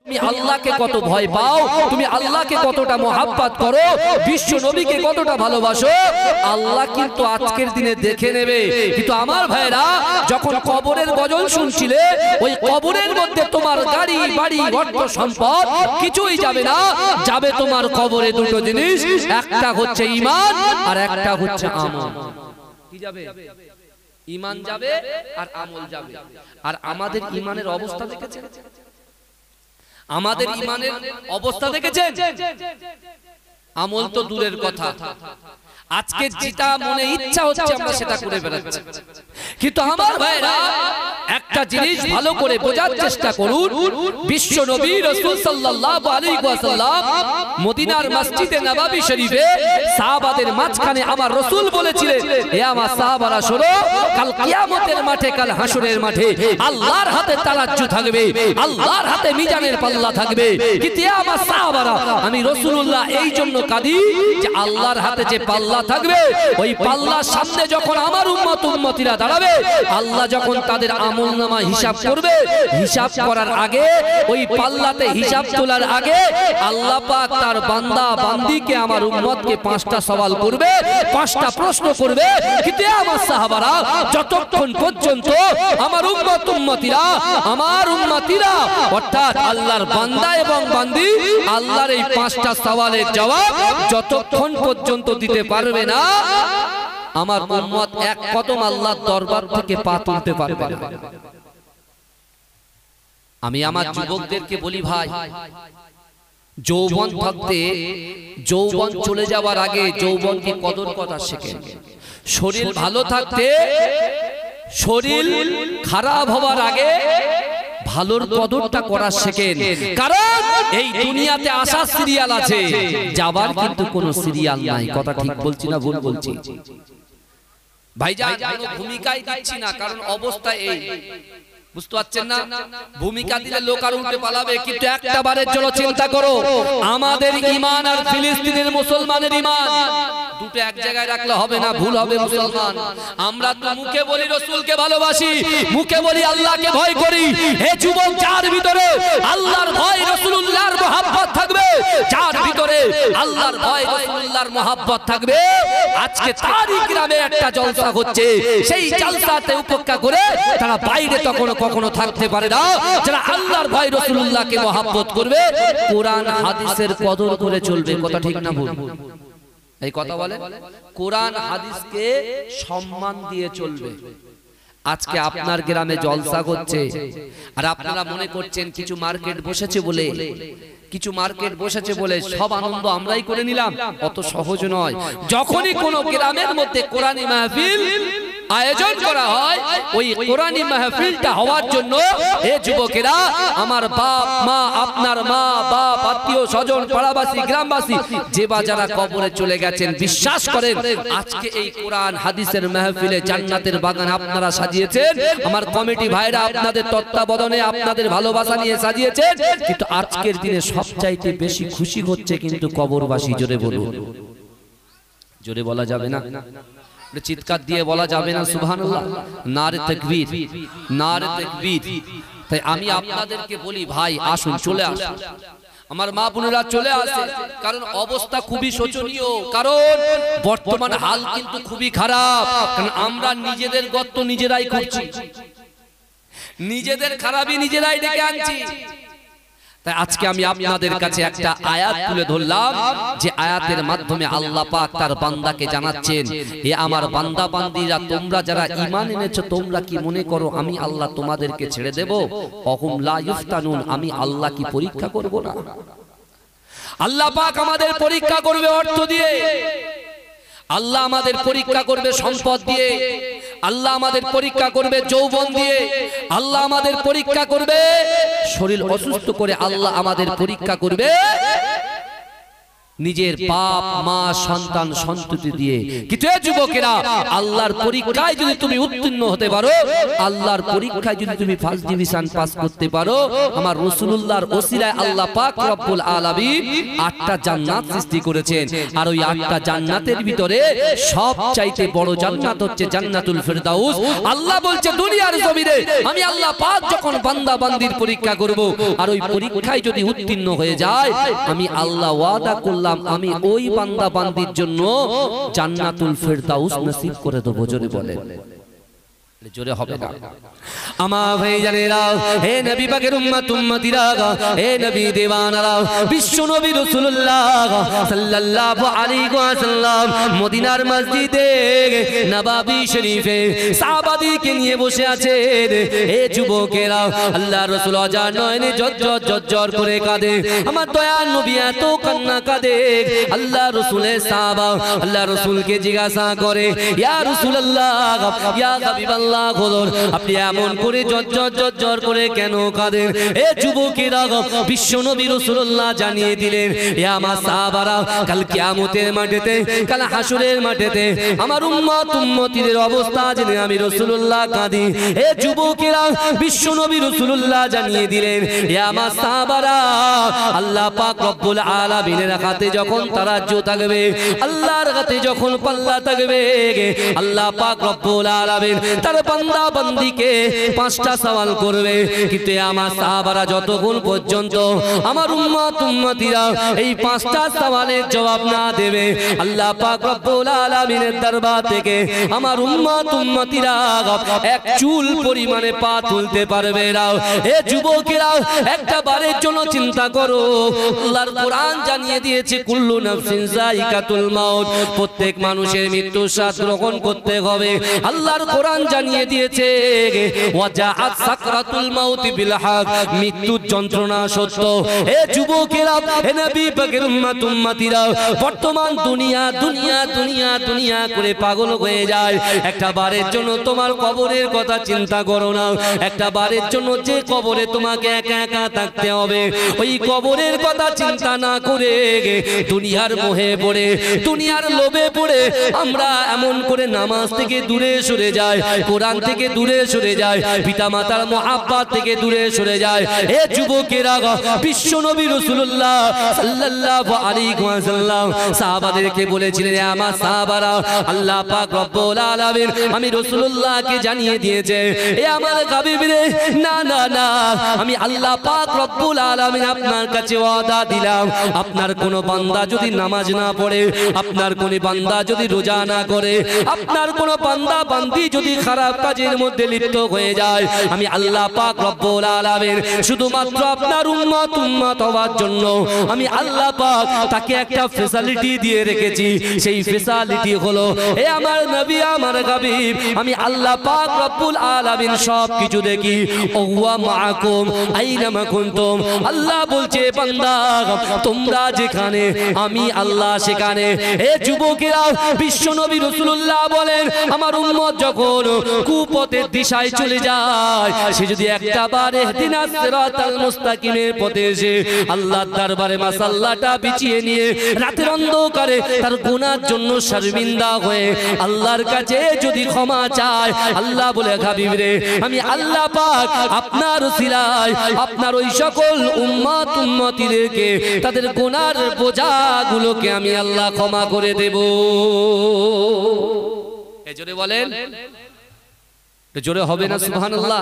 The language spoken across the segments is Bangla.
তুমি আল্লাহকে কত ভয় পাও, তুমি আল্লাহকে কতটা মোহাব্বত করো, বিশ্ব নবীকে কতটা ভালোবাসো, আল্লাহ কিন্তু আজকের দিনে দেখে নেবে। কিন্তু আমার ভাইরা, যখন কবরের গজল শুনছিলে, ওই কবরের মধ্যে তোমার গাড়ি বাড়ি অর্থ সম্পদ কিছুই যাবে না, যাবে তোমার কবরে দুটো জিনিস, একটা হচ্ছে ঈমান আর একটা হচ্ছে আমল। কি যাবে? ঈমান যাবে আর আমল যাবে। আর আমাদের ঈমানের অবস্থা দেখেছেন? আমাদের ঈমানের অবস্থা দেখেছেন? আমল তো দূরের কথা, আজকে যেটা মনে ইচ্ছা হচ্ছে আমরা সেটা করে বেড়াচ্ছি। কিন্তু আমার ভাইরা, একটা জিনিস ভালো করে বোঝার চেষ্টা করুন। বিশ্ব নবী রাসূল সাল্লাল্লাহু আলাইহি ওয়াসাল্লাম মদিনার মসজিদে নববী শরীফে সাহাবাদের মাঝখানে আমার রাসূল বলেছিলেন, হে আমার সাহাবারা শোনো, কাল কিয়ামতের মাঠে, কাল হাসরের মাঠে আল্লাহর হাতে তারাজ্জু থাকবে, আল্লাহর হাতে মিজানের পাল্লা থাকবে। কিন্তু হে আমার সাহাবারা, আমি রাসূলুল্লাহ এই জন্য কাঁদি যে আল্লাহর হাতে যে পাল্লা থাকবে, ওই পাল্লার সামনে যখন আমার উম্মত উম্মতিরা দাঁড়াবে, আল্লাহ যখন তাদের আমলনামা হিসাব করবে, হিসাব করার আগে, ওই পাল্লাতে হিসাব তোলার আগে আল্লাহ পাক তার বান্দা বান্দীকে, আমার উম্মতকে 5টা সওয়াল করবে, 5টা প্রশ্ন করবে। কিন্তু আমার সাহাবারা, যতক্ষণ পর্যন্ত আমার উম্মত উম্মতিরা, আমার উম্মতিরা অর্থাৎ আল্লাহর বান্দা এবং বান্দী আল্লাহর এই 5টা সওয়ালের জবাব যতক্ষণ পর্যন্ত দিতে পারবে না, আমার উম্মত এক কদম আল্লাহর দরবার থেকে পা তুলতে পারবে না। আমি আমার যুবকদেরকে বলি, ভাই, যৌবন থাকতে, যৌবন চলে যাওয়ার আগে যৌবনকে কদর করা শেখেন। শরীর ভালো থাকতে, শরীর খারাপ হওয়ার আগে ভালোর কদরটা করা শেখেন। কারণ এই দুনিয়াতে আসার সিরিয়াল আছে, যাবার কিন্তু কোনো সিরিয়াল নাই। কথা ঠিক বলছি না ভুল বলছি? ভাইজান, কোনো ভূমিকাই দিচ্ছি না, কারণ অবস্থা এই, বুঝতে পারছেন না? ভূমিকা দিলে লোক আর উল্টে পালাবে। কিন্তু একটা বারের জন্য চিন্তা করো, আমাদের ঈমান আর ফিলিস্তিনের মুসলমানের ঈমান দুটো এক জায়গায় রাখলে হবে না, ভুল হবে। মুসলমান আমরা তো মুখে বলি রাসূলকে ভালোবাসি, মুখে বলি আল্লাহকে ভয় করি। হে যুবক, যার ভিতরে আল্লাহর ভয় রাসূলুল্লাহর মহব্বত থাকবে, যার ভিতরে আল্লাহর ভয় রাসূলুল্লাহর মহব্বত থাকবে, আজকে তারই গ্রামে একটা জলসা হচ্ছে, সেই জলসাতে উপেক্ষা করে তারা বাইরে তখন কখনো থাকতে পারে না। যারা আল্লাহর ভয় রাসূলুল্লাহকে মহব্বত করবে, কোরআন হাদিসের কদর করে চলবে। কথা ঠিক না ভুল? এই কথা বলে, কোরআন হাদিসকে সম্মান দিয়ে চলবে। আজকে আপনার গ্রামে জলসা হচ্ছে, আর আপনারা মনে করছেন কিছু মার্কেট বসেছে বলে, কিছু মার্কেট বসেছে বলে সব আনন্দ আমরাই করে নিলাম। অত সহজ নয়। যখনই কোনো গ্রামের মধ্যে কোরআনী মাহফিল আয়োজন করা হয়, ওই কোরআনী মাহফিলটা হওয়ার জন্য এ যুবকেরা, আমার বাপ মা, আপনার মা বাপ, আত্মীয় স্বজন, পাড়াবাসী, গ্রামবাসী, যে বা যারা কবরে চলে গেছেন, বিশ্বাস করেন আজকে এই কোরআন হাদিসের মাহফিলে জান্নাতের বাগান আপনারা সাজিয়েছেন। আমার কমিটি ভাইরা আপনাদের তত্ত্বাবধানে, আপনাদের ভালোবাসা নিয়ে সাজিয়েছেন। কিন্তু আজকের দিনে সবচাইতে বেশি খুশি হচ্ছে কিন্তু কবরবাসী। জোরে বলুন। জোরে বলা যাবে না, চিৎকার দিয়ে বলা যাবে না সুবহানাল্লাহ? নারে তাকবীর, নারে তাকবীর। তাই আমি আপনাদেরকে বলি, ভাই আসুন, চলে আসুন, আমার মা বোনেরা চলে আসে। কারণ অবস্থা খুবই শোচনীয়, কারণ বর্তমান হাল কিন্তু খুবই খারাপ। কারণ আমরা নিজেদের গর্ত নিজেরাই খুঁড়ছি, নিজেদের খারাপই নিজেরাই ডেকে আনছি। তাই আজকে আমি আপনাদের কাছে একটা আয়াত তুলে ধরলাম, যে আয়াতের মাধ্যমে আল্লাহ পাক তার বান্দাকে জানাচ্ছেন, হে আমার বান্দা বান্দীরা, তোমরা যারা ঈমান এনেছো, তোমরা কি মনে করো আমি আল্লাহ তোমাদেরকে ছেড়ে দেব? অহুম লা ইফতানুন, আমি আল্লাহ কি পরীক্ষা করব না? আল্লাহ পাক আমাদের পরীক্ষা করবে অর্থ দিয়ে, আল্লাহ আমাদের পরীক্ষা করবে সম্পদ দিয়ে, আল্লাহ আমাদের পরীক্ষা করবে যৌবন দিয়ে, আল্লাহ আমাদের পরীক্ষা করবে শরীর অসুস্থ করে, আল্লাহ আমাদের পরীক্ষা করবে নিজের বাপ মা সন্তান সন্ততি দিয়ে। কিন্তু এই যুবকেরা, আল্লাহর পরীক্ষায় যদি তুমি উত্তীর্ণ হতে পারো, আল্লাহর পরীক্ষায় যদি তুমি ফার্স্ট ডিভিশন পাস করতে পারো, আমার রাসূলুল্লাহর ওসিলায় আল্লাহ পাক রব্বুল আলামিন 8টা জান্নাত সৃষ্টি করেছেন। আর ওই 8টা জান্নাতের ভিতরে সবচাইতে বড় জান্নাত হচ্ছে জান্নাতুল ফেরদাউস। আল্লাহ বলছে দুনিয়ার জমিনে আমি আল্লাহ পাক যখন বান্দা বান্দির পরীক্ষা করব, আর ওই পরীক্ষায় যদি উত্তীর্ণ হয়ে যায়, আমি আল্লাহ ওয়াদা করলাম আমি ওই বান্দা বান্দির জন্য জান্নাতুল ফেরদাউস নসিব করে দেব। জোরে বলেন, জোরে হবে না। আমার ভাইজানেরা, হে নবী পাকের উম্মত উম্মতিরা, হে নবী দেওয়ানারা, বিশ্ব নবী রাসূলুল্লাহ সাল্লাল্লাহু আলাইহি ওয়াসাল্লাম মদিনার মসজিদে নববী শরীফে সাহাবাদেরকে নিয়ে বসে আছেন। হে যুবকেরা, আল্লাহর রাসূল আজান নয়নে জজ্জর করে কাঁদে। আমার দয়ার নবী এত কান্না কাঁদে, আল্লাহ রাসূলের সাহাবা আল্লাহ রাসূলকে জিজ্ঞাসা করে, ইয়া রাসূলুল্লাহ, ইয়া হাবিবাল্লাহ, আপনি এমন করে জজ্জর করে কেন কাঁদেন? এ যুবকেরা, বিশ্ব নবী রাসূলুল্লাহ জানিয়ে দিলেন, এ আমার সাহাবারা, কাল কিয়ামতের মাঠেতে, কাল হাসরের মাঠেতে আমার উম্মত উম্মতিদের অবস্থা জেনে আমি রাসূলুল্লাহ কাঁদি। এ যুবকেরা, বিশ্ব নবী রাসূলুল্লাহ জানিয়ে দিলেন, এ আমার সাহাবারা, আল্লাহ পাক রব্বুল আলামিনের হাতে যখন তারাজ্জু থাকবে, আল্লাহর হাতে যখন পাল্লা থাকবে, আল্লাহ পাক রব্বুল আলামিন তার বান্দা বান্দিকে 5টা সওয়াল করবে। কিন্তু আমার সাহাবারা যতক্ষণ পর্যন্ত আমার উম্মত উম্মতিরা এই 5টা সওয়ালের জবাব না দেবে, আল্লাহ পাক রব্বুল আলামিনের দরবার থেকে আমার উম্মত উম্মতিরা এক চুল পরিমাণে পা তুলতে পারবে না। এ যুবকেরা, একটা বারের জন্য চিন্তা করো, আল্লাহর কোরআন জানিয়ে দিয়েছে কুল্লু নাফসিন যায়িকাতুল মাউত, প্রত্যেক মানুষের মৃত্যু স্বাদ গ্রহণ করতে হবে। আল্লাহর কোরআন জানিয়ে দিয়েছে ওয়াজাআত সাকরাতুল মাউত বিল হক, মৃত্যুর যন্ত্রণা সত্য। হে যুবকেরা, হে নবী পাকের উম্মত উম্মতিরা, বর্তমান দুনিয়া দুনিয়া দুনিয়া দুনিয়া করে পাগল হয়ে যায়। একটা বারের জন্য তোমার কবরের কথা চিন্তা করো না। একটা বারের জন্য যে কবরে তোমাকে একা একা থাকতে হবে, ওই কবরের কথা চিন্তা না করে দুনিয়ার মোহে পড়ে, দুনিয়ার লোভে পড়ে আমরা এমন করে নামাজ থেকে দূরে সরে যাই, কোরআন থেকে দূরে সরে যায়, পিতা মাতার মহব্বত থেকে দূরে সরে যায়। হে যুবকেরা, বিশ্ব নবী রাসূলুল্লাহ সাল্লাল্লাহু আলাইহি ওয়াসাল্লাম সাহাবাদেরকে বলেছিলেন, আমার সাহাবারা, আল্লাহ পাক রব্বুল আলামিন আমি রাসূলুল্লাহকে জানিয়ে দিয়েছে, এ আমার হাবিব রে, না না না, আমি আল্লাহ পাক রব্বুল আলামিন আপনার কাছে ওয়াদা দিলাম, আপনার কোন বান্দা যদি নামাজ না পড়ে, আপনার কোন বান্দা যদি রোজা না করে, আপনার কোন বান্দা বান্দি যদি খারাপ কাজের মধ্যে লিপ্ত হয়ে যায়, আমি আল্লাহ পাক রব্বুল আলামিন শুধুমাত্র আপনার উম্মত উম্মত হওয়ার জন্য আমি আল্লাহ পাক তাকে একটা ফ্যাসিলিটি দিয়ে রেখেছি। সেই ফ্যাসিলিটি হলো, এ আমার নবী আমার হাবিব, আমি আল্লাহ পাক রব্বুল আলামিন সব কিছু দেখি। ও হুয়া মাআকুম আইনামা কুনতুম, আল্লাহ বলছে বান্দা তোমরা যেখানে আমি আল্লাহ সেখানে। হে যুবকেরা, বিশ্ব নবী রাসূলুল্লাহ বলেন, আমার উম্মত যখন কুপথের দিশায় চলে যায়, সে যদি একটা বার ইহদিনাস সিরাতাল মুস্তাকিমের পথে এসে আল্লাহর দরবারে মাসাল্লাটা বিছিয়ে নিয়ে রাতের অন্ধকারে তার গুনার জন্য শর্মিন্দা হয়ে আল্লাহর কাছে যদি ক্ষমা চায়, আল্লাহ বলে, হাবিব রে, আমি আল্লাহ পাক আপনার উসিলায় আপনার ওই সকল উম্মত উম্মতিদেরকে তাদের গুনার বোঝাগুলোকে আমি আল্লাহ ক্ষমা করে দেব। জোরে বলেন, জোরে হবে না সুবহানাল্লাহ?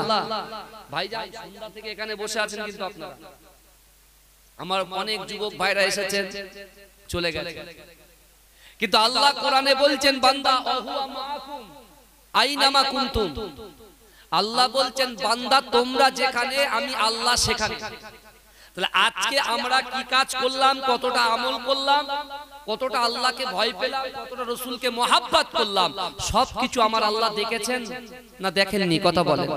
ভাইজান সন্ধ্যা থেকে এখানে বসে আছেন, কিন্তু আপনারা আমার অনেক যুবক ভাইরা এসেছেন, চলে গেছে, কিন্তু আল্লাহ কোরআনে বলছেন, বান্দা ওহুয়া মাআকুম আইনামা কুনতুম, আল্লাহ বলছেন বান্দা তোমরা যেখানে আমি আল্লাহ সেখানে। তাহলে আজকে আমরা কি কাজ করলাম, কতটা আমল করলাম, কতটা আল্লাহকে ভয় পেলাম, কতটা রাসূলকে মহব্বত করলাম, সবকিছু আমার আল্লাহ দেখেছেন না দেখেননি? কথা বলেন,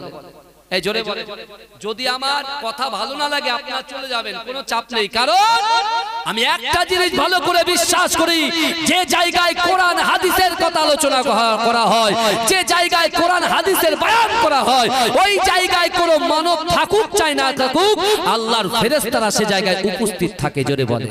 এই জোরে বলেন। যদি আমার কথা ভালো না লাগে আপনারা চলে যাবেন, কোনো চাপ নেই, কারণ আমি একটা জিনিস ভালো করে বিশ্বাস করি, যে জায়গায় কোরআন হাদিসের কথা আলোচনা করা হয়, যে জায়গায় কোরআন হাদিসের বয়ান করা হয়, ওই জায়গায় কোনো মানব থাকুক চাই না থাকুক, আল্লাহর ফেরেশতারা সে জায়গায় উপস্থিত থাকে। জোরে বলেন,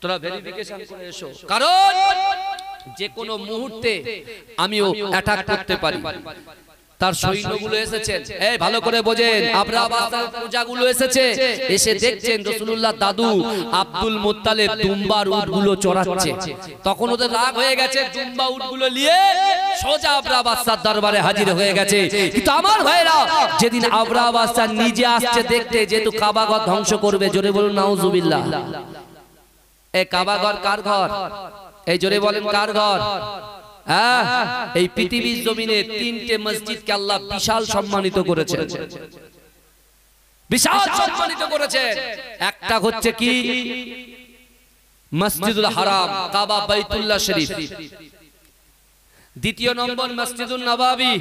তোরা ভেরিফিকেশন করে এসো, কারণ যে কোনো মুহূর্তে আমিও অ্যাটাক করতে পারি। তার সৈন্যগুলো এসেছেন, এই ভালো করে বোঝেন, আবরাহা বাদশার প্রজাগুলো এসেছে, এসে দেখছেন রাসূলুল্লাহ দাদু আব্দুল মুত্তালিব দুম্বার উটগুলো চড়াচ্ছে। তখন ওদের রাগ হয়ে গেছে, দুম্বা উটগুলো নিয়ে সোজা আবরাহা বাদশার দরবারে হাজির হয়ে গেছে। কিন্তু আমার ভাইরা, যেদিন আবরাহা বাদশা নিজে আসছে দেখতে, যেহেতু কাবাঘর ধ্বংস করবে, জোরে বলুন নাউজুবিল্লাহ। এই কাবাঘর কার ঘর? এই জোরে বলেন কার ঘর? এই পৃথিবীর জমিনে তিনটে মসজিদকে আল্লাহ বিশাল সম্মানিত করেছেন, বিশাল সম্মানিত করেছেন। একটা হচ্ছে কি মসজিদুল হারাম, কাবা বাইতুল্লাহ শরীফ। দ্বিতীয় নম্বর মসজিদুন নববী,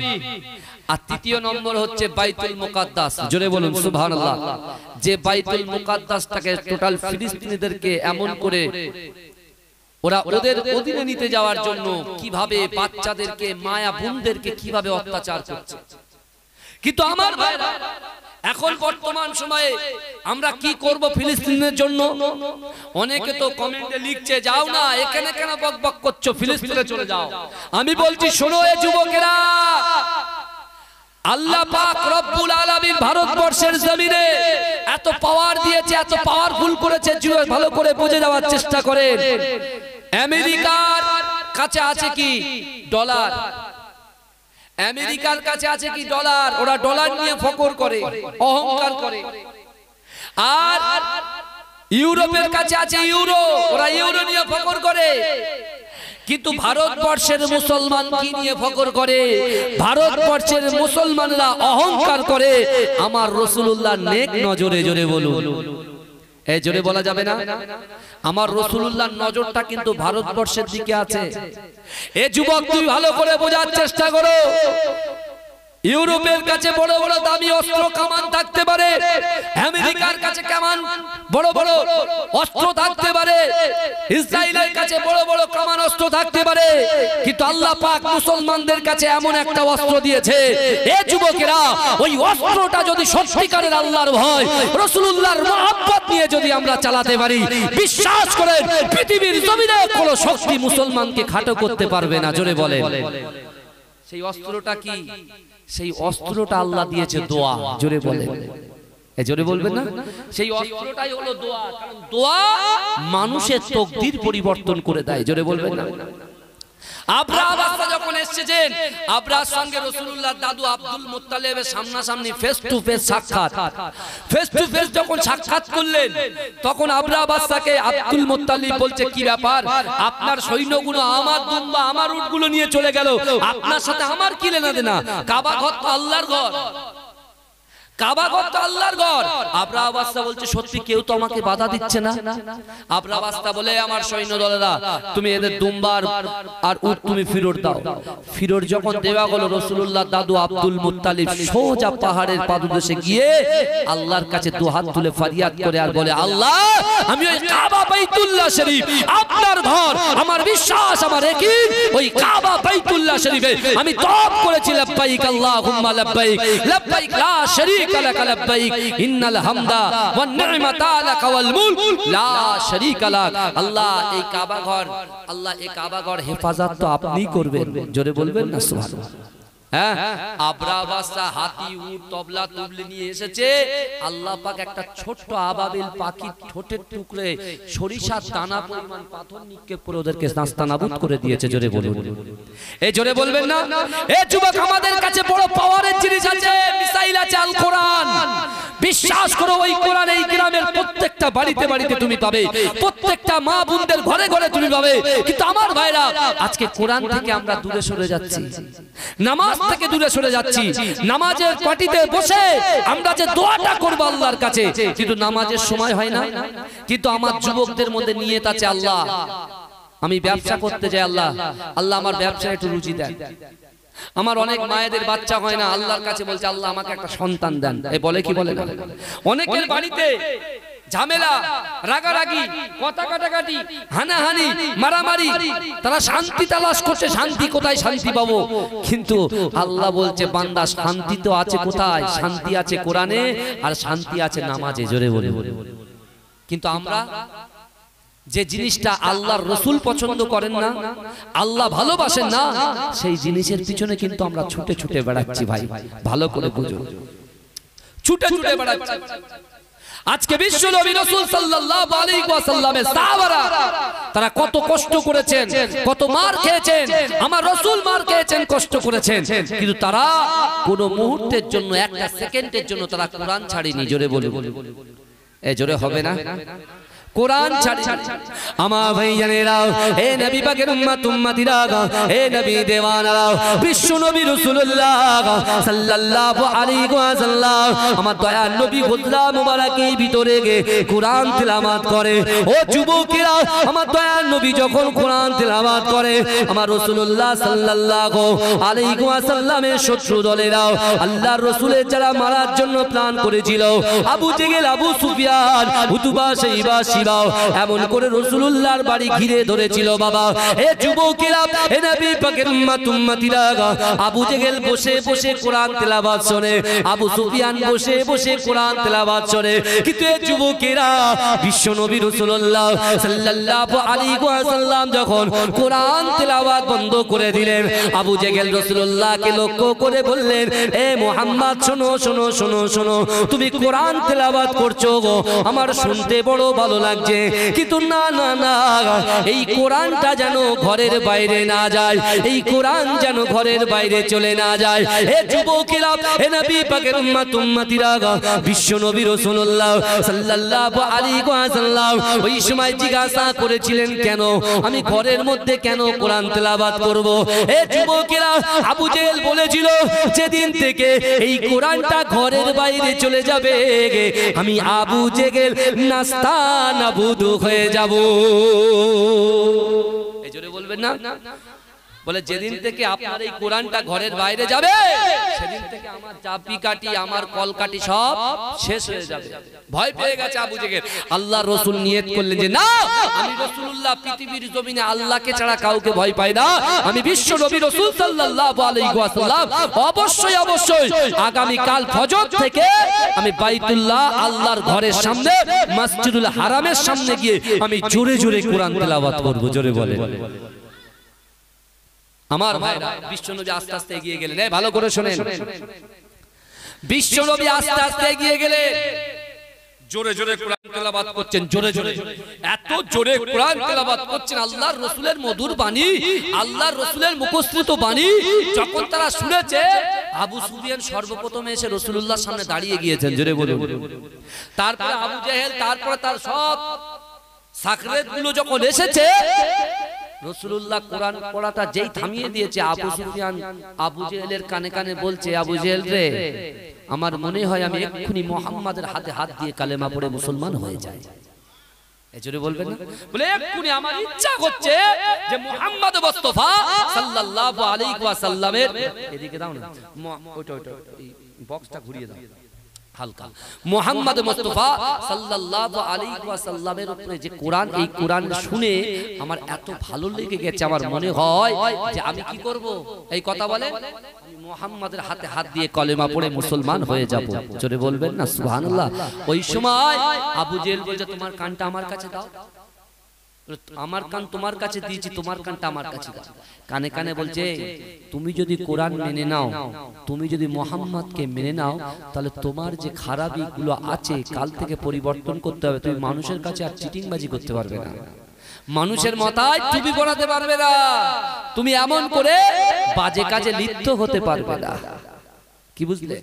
আর তৃতীয় নম্বর হচ্ছে বাইতুল মুকাদ্দাস। জোরে বলুন সুবহানাল্লাহ। যে বাইতুল মুকাদ্দাসটাকে টোটাল ফিলিস্তিনিদেরকে এমন করে ওরা ওদের অধীনে নিতে যাওয়ার জন্য কিভাবে বাচ্চাদেরকে, মায়া বোনদেরকে কিভাবে অত্যাচার করছে। কিন্তু আমার ভাইরা, এখন বর্তমান সময়ে আমরা কি করব ফিলিস্তিনের জন্য? অনেকে তো কমেন্টে লিখছে, যাও না, এখানে কেন বকবক করছো, ফিলিস্তিনে চলে যাও। আমি বলছি, শোনো এ যুবকেরা, আল্লাহ পাক রব্বুল আলামিন ভারতবর্ষের জমিনে এত পাওয়ার দিয়েছে, এত পাওয়ারফুল করেছে, ভালো করে বুঝে যাওয়ার চেষ্টা করেন। আমেরিকার কাছে আছে কি ডলার? আমেরিকার কাছে আছে কি ডলার? ওরা ডলার নিয়ে ফখর করে, অহংকার করে। আর ইউরোপের কাছে আছে ইউরো, ওরা ইউরো নিয়ে ফখর করে। কিন্তু ভারতবর্ষের মুসলমান কি নিয়ে ফখর করে? ভারতবর্ষের মুসলমানরা অহংকার করে আমার রাসূলুল্লাহ নেক নজরে। জোরে বলুন, এই জোরে বলা যাবে না? আমার রাসূলুল্লাহর নজরটা কিন্তু ভারতবর্ষের দিকে আছে। এ যুবক, তুই ভালো করে বোঝার চেষ্টা করো। ইউরোপের কাছে বড় বড় দামি অস্ত্র কামান থাকতে পারে, আমেরিকার কাছে কামান বড় বড় অস্ত্র থাকতে পারে, ইসরায়েলের কাছে বড় বড় কামান অস্ত্র থাকতে পারে, কিন্তু আল্লাহ পাক মুসলমানদের কাছে এমন একটা অস্ত্র দিয়েছে, এ যুবকেরা, ওই অস্ত্রটা যদি সত্যিকারের আল্লাহর ভয়, রাসূলুল্লাহর মহব্বত নিয়ে যদি আমরা চালাতে পারি, বিশ্বাস করেন পৃথিবীর জমিনে কোনো শক্তি মুসলমানকে খাটো করতে পারবে না। জোরে বলেন, সেই অস্ত্রটা কি? সেই অস্ত্রটা আল্লাহ দিয়েছে দোয়া। জোরে বলেন, এই জোরে বলবেন না? সেই অস্ত্রটাই হলো দোয়া, কারণ দোয়া মানুষের তাকদীর পরিবর্তন করে দেয়। জোরে বলবেন না? আবরাহা বাদশা যখন এসেছেন, আবরাহার সঙ্গে রাসূলুল্লাহর দাদু আব্দুল মুত্তালিবের সামনাসামনি ফেস টু ফেস সাক্ষাৎ। ফেস টু ফেস যখন সাক্ষাৎ করলেন, তখন আবরাহা বাদশাকে আব্দুল মুত্তালিব বলছে, কি ব্যাপার, আপনার সৈন্যগুলো আমার দুম্বা, আমার উটগুলো নিয়ে চলে গেল, আপনার সাথে আমার কি লেনা দেনা? কাবা ঘর তো আল্লাহর ঘর, কাবা ঘর তো আল্লাহর ঘর। আবরাহা বাদশা বলছে, সত্যি কেউ তো আমাকে বাধা দিচ্ছে না। আবরাহা বাদশা বলে, আমার সৈন্য দলেরা, তুমি এদের দুম্বার আর উট তুমি ফিরত দাও। ফিরত যখন দেওয়া হলো, রাসূলুল্লাহ দাদু আব্দুল মুত্তালিব সোজা পাহাড়ের পাদদেশে গিয়ে আল্লাহর কাছে দুহাত তুলে ফরিয়াদ করে আর বলে, আল্লাহ, আমি ওই কাবা বাইতুল্লাহ শরীফ আপনার ঘর, আমার বিশ্বাস, আমার ইয়াকিন, ওই কাবা বাইতুল্লাহ শরীফে আমি তওয়াফ করেছি, লাব্বাইক আল্লাহুম্মা লাব্বাইক, লাব্বাইক লা শরীক লাক লাব্বাইক, ইন্নাল হামদা ওয়ান নি'মাতা লাক ওয়াল মুলক লা শরীকা লাক। আল্লাহ, এই কাবা ঘর, আল্লাহ এই কাবা ঘর হেফাজত তো আপনিই করবেন। জোরে বলবেন না সুবহানাল্লাহ? হ্যাঁ, আবরাহা বাদশা হাতি, উট, তবলা তুবলি নিয়ে এসেছে। আল্লাহ পাক একটা ছোট্ট আবাবিল পাখির ঠোঁটের টুকরে সরিষার দানা পরিমাণ পাথর নিক্ষেপ করে ওদেরকে নাস্তানাবুদ করে দিয়েছে। জোরে বলুন, এই জোরে বলবেন না? এই যুবক, আমাদের কাছে বড় পাওয়ারের জিনিস আছে, মিসাইল আছে, আল কোরআন। বিশ্বাস করো, ওই কোরআন এই গ্রামের প্রত্যেকটা বাড়িতে বাড়িতে তুমি পাবে, প্রত্যেকটা মা বোনদের ঘরে ঘরে তুমি পাবে। কিন্তু আমার ভাইরা, আজকে কোরআন থেকে আমরা দূরে সরে যাচ্ছি, নামাজ থেকে দূরে সরে যাচ্ছি। নামাজের পাটিতে বসে আমরা যে দোয়াটা করব আল্লাহর কাছে, কিন্তু নামাজের সময় হয় না। কিন্তু আমার যুবকদের মধ্যে নিয়ত আছে, আল্লাহ আমি ব্যবসা করতে যাই, আল্লাহ, আল্লাহ আমার ব্যবসায় একটু রুচি দেন। আমার অনেক মায়েদের বাচ্চা হয় না, আল্লাহর কাছে বলছে, আল্লাহ আমাকে একটা সন্তান দেন। এই বলে কি বলে না? অনেকের বাড়িতে ঝামেলা, রাগারাগি, কথা কাটাকাটি, হানাহানি, মারামারি, তারা শান্তি তালাশ করছে, শান্তি কোথায়, শান্তি পাবো। কিন্তু আল্লাহ বলছে, বান্দা শান্তি তো আছে কোথায়? শান্তি আছে কোরআনে, আর শান্তি আছে নামাজে। জোরে বলে। কিন্তু আমরা যে জিনিসটা আল্লাহর রাসূল পছন্দ করেন না, আল্লাহ ভালোবাসেন না, সেই জিনিসের পিছনে কিন্তু আমরা ছুটে ছুটে বেড়াচ্ছি ভাই, ভালো করে বুঝো, ছুটে ছুটে বেড়াচ্ছি। আজকে বিশ্ব নবী রাসূল সাল্লাল্লাহু আলাইহি ওয়াসাল্লামের সাহাবারা তারা কত কষ্ট করেছেন, কত মার খেয়েছেন, আমার রাসূল মার খেয়েছেন, কষ্ট করেছেন, কিন্তু তারা কোনো মুহূর্তের জন্য, একটা সেকেন্ডের জন্য তারা কোরআন ছাড়েনি। জোরে বলে, এ জোরে হবে না? কোরআন ছাড়ি। আমার ভাইজানেরা, হে নবী পাকের উম্মত উম্মতিরা, হে নবী দেওয়ানারা, বিশ্ব নবী রাসূলুল্লাহ সাল্লাল্লাহু আলাইহি ওয়াসাল্লাম আমার দয়ার নবী হুজরা মুবারকের ভিতরে গিয়ে কোরআন তেলাওয়াত করে। ও যুবকেরা, আমার দয়ার নবী যখন কোরআন তেলাওয়াত করে, আমার রাসূলুল্লাহ সাল্লাল্লাহু আলাইহি ওয়াসাল্লামের শত্রু দলেরা, আল্লাহর রাসূলের যারা মারার জন্য প্ল্যান করেছিল, আবু জেহেল, আবু সুফিয়ান, উতবা, শাইবা, এমন করে রাসূলুল্লাহর বাড়ি ঘিরে ধরেছিল। বাবা, হে যুবকেরা, হে নবী পাকের উম্মত উম্মতিরা, আবু জেহেল বসে বসে কোরআন তেলাওয়াত শুনে, আবু সুফিয়ান বসে বসে কোরআন তেলাওয়াত শুনে, কিন্তু এই যুবকেরা বিশ্ব নবী রাসূলুল্লাহ সাল্লাল্লাহু আলাইহি ওয়াসাল্লাম যখন কোরআন তেলাওয়াত বন্ধ করে দিলেন, আবু জেহেল রাসূলুল্লাহকে লক্ষ্য করে বললেন, হে মুহাম্মদ, শোনো শোনো শোনো শোনো, তুমি কোরআন তেলাওয়াত করছো গো, আমার শুনতে বড় ভালো লাগছে, কিন্তু না না না, এই কোরআনটা যেন ঘরের বাইরে না যায়, এই কোরআন যেন ঘরের বাইরে চলে না যায়। হে যুবকেরা, হে নবী পাকের উম্মত উম্মতিরা, বিশ্ব নবী রাসূলুল্লাহ সাল্লাল্লাহু আলাইহি ওয়াসাল্লাম ওই সময় জিজ্ঞাসা করেছিলেন, কেন আমি ঘরের মধ্যে কেন কোরআন তেলাওয়াত করব? হে যুবকেরা, আবু জেহেল বলেছিল, যেদিন থেকে এই কোরআনটা ঘরের বাইরে চলে যাবে, আমি আবু জেহেল নাস্তা নাবুদ হয়ে যাব। এই জোরে বলবেন না? বলে, যেদিন থেকে আপনার এই কোরআনটা ঘরের বাইরে যাবে, সেদিন থেকে আমার চাপি কাটি, আমার কলকাটি সব শেষ হয়ে যাবে। ভয় পেয়ে গেছে আবু জেহেল। আল্লাহর রাসূল নিয়ত করলেন যে না, আমি রাসূলুল্লাহ পৃথিবীর জমিনে আল্লাহকে ছাড়া কাউকে ভয় পাই না, আমি বিশ্ব নবী রাসূল সাল্লাল্লাহু আলাইহি ওয়াসাল্লাম অবশ্যই অবশ্যই আগামী কাল ফজর থেকে আমি বাইতুল্লাহ, আল্লাহর ঘরের সামনে, মসজিদুল হারামের সামনে গিয়ে আমি জোরে জোরে কোরআন তেলাওয়াত করব। জোরে বলে আমার ভাইরা, বিশ্বনবী আস্তে আস্তে এগিয়ে গেলেন। ভালো করে শুনেন, বিশ্বনবী আস্তে আস্তে এগিয়ে গেলেন, জোরে জোরে কোরআন তেলাওয়াত করছেন, জোরে জোরে, এত জোরে কোরআন তেলাওয়াত করছেন, আল্লাহর রাসূলের মধুর বাণী, আল্লাহর রাসূলের মুখস্থিত বাণী যখন তারা শুনেছে, আবু সুফিয়ান সর্বপ্রথমে এসে রাসূলুল্লাহর সামনে দাঁড়িয়ে গিয়েছেন। জোরে বলুন। তারপরে আবু জেহেল, তারপরে তার সব সাকরেত গুলো যখন এসেছে, রাসূলুল্লাহ কোরআন পড়াটা যেই থামিয়ে দিয়েছে, আবু সুফিয়ান আবু জেহেলের কানে কানে বলছে, আবু জেহেল রে, আমার মনে হয় আমি এক্ষুনি মুহাম্মাদের হাতে হাত দিয়ে কালেমা পড়ে মুসলমান হয়ে যাই। এই জোরে বলবেন না? বলে, এক্ষুনি আমার ইচ্ছা হচ্ছে যে মুহাম্মদ মুস্তাফা সাল্লাল্লাহু আলাইহি ওয়াসাল্লামের, এদিকে দাও না, ওটা ওটা এই বক্সটা ঘুরিয়ে দাও হালকা, মুহাম্মদ মুস্তাফা সাল্লাল্লাহু আলাইহি ওয়াসাল্লামের উপরে যে কোরআন, এই কোরআন শুনে আমার এত ভালো লেগে গেছে, আমার মনে হয় যে আমি কি করব, এই কথা বলে আমি মুহাম্মাদের হাতে হাত দিয়ে কলেমা পড়ে মুসলমান হয়ে যাব। জোরে বলবেন না সুবহানাল্লাহ। ওই সময় আবু জেহেল বলছে, তোমার কানটা আমার কাছে দাও। আমার কান তোমার কাছে দিয়েছি, তোমার কানটা আমার কাছে দাও। কানে কানে বলছে, তুমি যদি কোরআন মেনে নাও, তুমি যদি মুহাম্মদকে মেনে নাও, তাহলে তোমার যে খারাপি গুলো আছে কাল থেকে পরিবর্তন করতে হবে। তুমি মানুষের কাছে আর চিটিংবাজি করতে পারবে না, মানুষের মাথায় টুপি পরাতে পারবে না, তুমি এমন করে বাজে কাজে লিপ্ত হতে পারবে না। কি বুঝলে?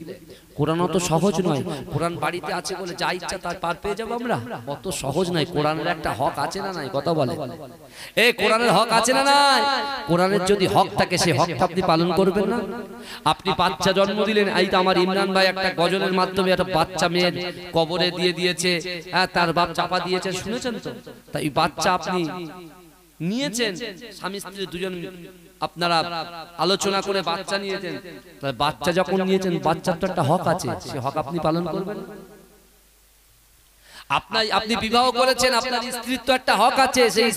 কোরআন অত সহজ নয়। কোরআন বাড়িতে আছে বলে যা ইচ্ছা তার পার পেয়ে যাবো আমরা, অত সহজ নয়। কোরআনের একটা হক আছে না নাই? কথা বলে, এই কোরআনের হক আছে না নাই? কোরআনের যদি হক থাকে, সে হকটা আপনি পালন করবেন না? আপনি বাচ্চা জন্ম দিলেন, এই তো আমার ইমরান ভাই একটা গজলের মাধ্যমে একটা বাচ্চা মেয়ের কবরে দিয়ে দিয়েছে, তার বাপ চাপা দিয়েছে, শুনেছেন তো? তাই বাচ্চা আপনি নিয়েছেন, স্বামী স্ত্রী দুজন আপনারা আলোচনা করে বাচ্চা নিয়েছেন, বাচ্চা যখন নিয়েছেন, বাচ্চার তো একটা হক আছে, সে হক আপনি পালন করবেন। আপনি বিবাহ করেছেন, আপনার স্ত্রীর তো একটা হক আছে, সেই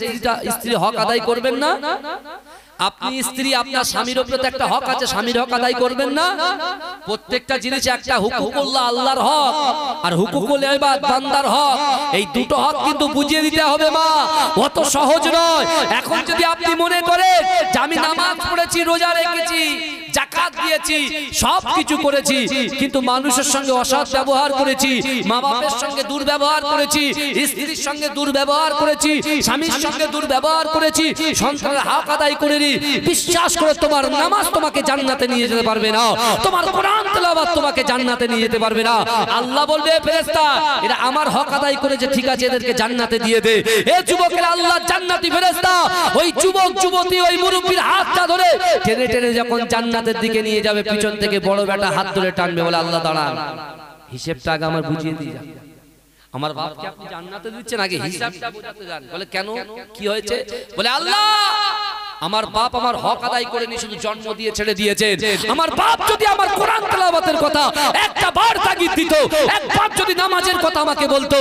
স্ত্রীর হক আদায় করবেন না? আপনি স্ত্রী, আপনার স্বামীর উপরে তো একটা হক আছে, স্বামীর হক আদায় করবেন না? প্রত্যেকটা জিনিসে একটা হুকুকুল্লাহ আল্লাহর হক আর হুকুকুল ইবাদ বান্দার হক, এই দুটো হক কিন্তু বুঝিয়ে দিতে হবে মা। অত সহজ নয়। এখন যদি আপনি মনে করেন যে আমি নামাজ পড়েছি, রোজা রেখেছি, যাকাত দিয়েছি, সব কিছু করেছি, কিন্তু মানুষের সঙ্গে অসৎ ব্যবহার করেছি, মা বাবার সঙ্গে দুর্ব্যবহার করেছি, স্ত্রীর সঙ্গে দুর্ব্যবহার করেছি, স্বামীর সঙ্গে দুর্ব্যবহার করেছি, সন্তানের হক আদায় করিনি, বিশ্বাস করে তোমার নামাজ তোমাকে জান্নাতে নিয়ে যেতে পারবে না, তোমার কোরআন তেলাওয়াত তোমাকে জান্নাতে নিয়ে যেতে পারবে না। আল্লাহ বলবে ফেরেশতা এরা আমার হক আদায় করেছে, ঠিক আছে এদেরকে জান্নাতে দিয়ে দে। এই যুবকেরা আল্লাহ জান্নাতি ফেরেশতা ওই যুবক যুবতী ওই মুরব্বির হাতটা ধরে টেনে টেনে যখন জান্নাতের দিকে নিয়ে যাবে, পিছন থেকে বড় বেটা হাত ধরে টানবে, বলে আল্লাহ দাঁড়ান, হিসাবটা আগে আমার বুঝিয়ে দিয়ে যান। আমার বাপকে আপনি জান্নাতে দিচ্ছেন, আগে হিসাবটা বোঝাতে যান। বলে কেন, কি হয়েছে? বলে আল্লাহ আমার বাপ আমার হক আদায় করেনি, শুধু জন্ম দিয়ে ছেড়ে দিয়েছেন। আমার বাপ যদি আমার কোরআন তেলাওয়াতের কথা একটা বার তাগিদ দিত, একবার যদি নামাজের কথা আমাকে বলতো,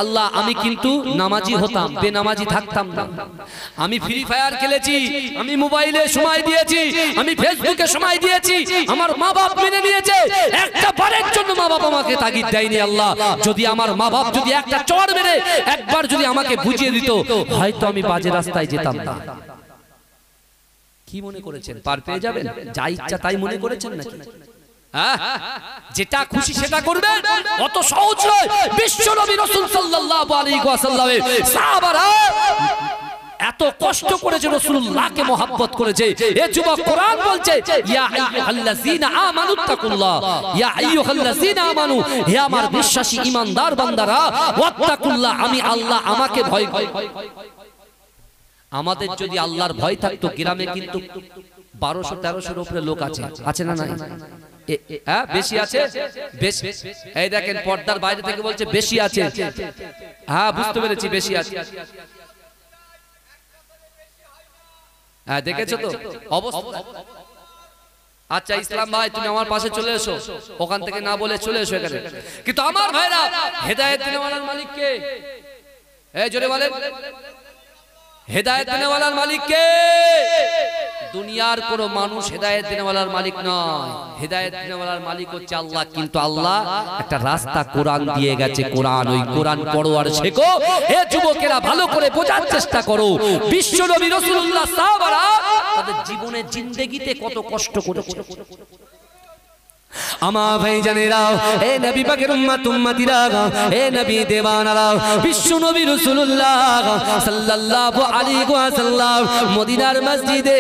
আল্লাহ আমি কিন্তু নামাজি হতাম, বেনামাজি থাকতাম না। আমি ফ্রি ফায়ার খেলেছি, আমি মোবাইলে সময় দিয়েছি, আমি ফেসবুকে সময় দিয়েছি, আমার মা বাপ মেনে নিয়েছে, একটা বারের জন্য মা বাপ আমাকে তাগিদ দেয়নি। আল্লাহ যদি আমার মা বাপ যদি একটা চড় মেরে একবার যদি আমাকে বুঝিয়ে দিত, হয়তো আমি বাজে রাস্তায় যেতাম না। কি মনে করেছেন পার পেয়ে যাবেন? যা ইচ্ছা তাই মনে করেছেন নাকি? যেটা খুশি সেটা করবেন, অত সহজ নয়। বিশ্ব নবী রাসূল সাল্লাল্লাহু আলাইহি ওয়াসাল্লামের সাহাবারা এত কষ্ট করেছে, রাসূলুল্লাহকে মহব্বত করেছে। এ যুবক কোরআন বলছে ইয়া আইয়ুহাল্লাযীনা আমানুত্তাকুল্লাহ, ইয়া আইয়ুহাল্লাযীনা আমানু, হে আমার বিশ্বাসী ঈমানদার বান্দারা, ওয়াত্তাকুল্লাহ, আমি আল্লাহ আমাকে ভয় করো। আমাদের যদি আল্লাহর ভয় থাকতো, গ্রামে কিন্তু 1200-1300 উপরে লোক আছে, আছে না নাই? বেশি আছে, এই দেখেন পর্দার বাইরে থেকে বলছে বেশি আছে। হ্যাঁ বুঝতে পেরেছি, বেশি আছে। হ্যাঁ দেখেছো তো অবস্থা। আচ্ছা ইসলাম ভাই তুমি আমার পাশে চলে এসো, ওখান থেকে না বলে চলে এসো এখানে। কিন্তু আমার ভাইরা, হেদায়েত দেওয়ার মালিক কে? এই জোরে বলেন, হেদায়েত দেওয়ার মালিক কে? দুনিয়ার কোন মানুষ হেদায়েত দেওয়ার মালিক নয়, হেদায়েত দেওয়ার মালিক হচ্ছে আল্লাহ। কিন্তু আল্লাহ একটা রাস্তা কোরআন দিয়ে গেছে, কোরআন, ওই কোরআন পড়ো আর শেখো। হে যুবকেরা ভালো করে বোঝার চেষ্টা করো, বিশ্ব নবী রাসূলুল্লাহ সাহাবারা তাদের জীবনের জিন্দেগিতে কত কষ্ট করেছে। আমার ভাইজানেরা, হে নবী পাকের উম্মত উম্মতিরা, হে নবী দেওয়ানারা, বিশ্ব নবী রাসূলুল্লাহ সাল্লাল্লাহু আলাইহি ওয়াসাল্লাম মদিনার মসজিদে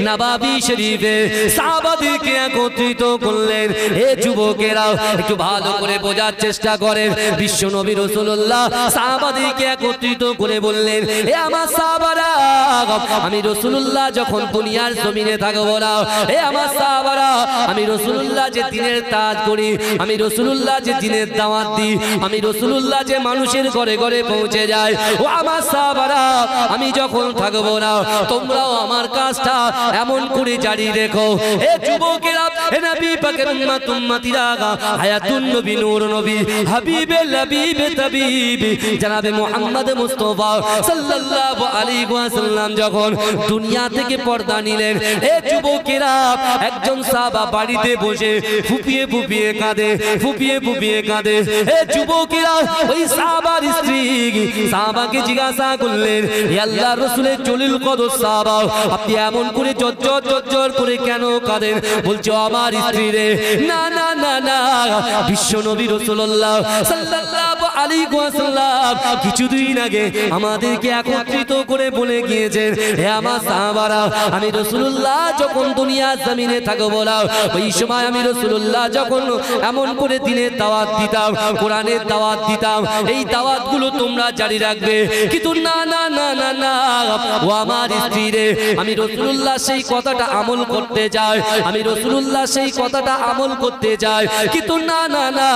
নববী শরীফে সাহাবাদেরকে একত্রিত করলেন। হে যুবকেরা একটু ভালো করে বোঝার চেষ্টা করেন। বিশ্ব নবী রাসূলুল্লাহ সাহাবাদেরকে একত্রিত করে বললেন, হে আমার সাহাবারা, আমি রাসূলুল্লাহ যখন দুনিয়ার জমিনে থাকবো না, হে আমার সাহাবারা, আমি রাসূলুল্লাহ যে দিনের তাজ করি, আমি রাসূলুল্লাহ যে দিনের দাওয়াত দিই, আমি রাসূলুল্লাহ যে মানুষের ঘরে ঘরে পৌঁছে যায়, ও আমার সাহাবারা, আমি যখন থাকবো না তোমরাও আমার কাজটা এমন করে জারি রেখো। হে যুবকেরা, হে নবী পাকের উম্মত উম্মতিরা, হায়াতুন নবী, নূর নবী, হাবিবে লবিবে তাবিব জনাবে মুহাম্মদ মুস্তাফা সাল্লাল্লাহু আলাইহি ওয়াসাল্লাম যখন দুনিয়া থেকে পর্দা নিলেন, হে যুবকেরা, একজন সাহাবা বাড়িতে বসে ফুপিয়ে ফুপিয়ে কাঁদে, ফুপিয়ে ফুপিয়ে কাঁদে। হে যুবকেরা, ওই সাহাবার স্ত্রী সাহাবাকে জিজ্ঞাসা করলেন, হে আল্লাহর রাসূলের জলিল কদর সাহাবা, আপনি এমন করে জজ্জর জজ্জর করে কেন কাঁদেন? বলছো আমার স্ত্রী রে। না না না না, বিশ্ব নবী রাসূলুল্লাহ সাল্লাল্লাহু আলাইহি ওয়াসাল্লাম কিছুদিন আগে আমাদেরকে একত্রিত করে বলে গিয়েছেন, হে আমার সাহাবারা, আমি রাসূলুল্লাহ যখন দুনিয়ার জমিনে থাকবো না, ওই সময় আমি রাসূলুল্লাহ যখন এমন করে দিনের দাওয়াত দিতাম, কোরআনের দাওয়াত দিতাম, এই দাওয়াতগুলো তোমরা জারি রাখবে। কিন্তু না না না না না, ও আমার স্ত্রী রে, আমি রাসূলুল্লাহ সেই কথাটা আমল করতে চাই, আমি রাসূলুল্লাহ সেই কথাটা আমল করতে চাই। কিন্তু না না না,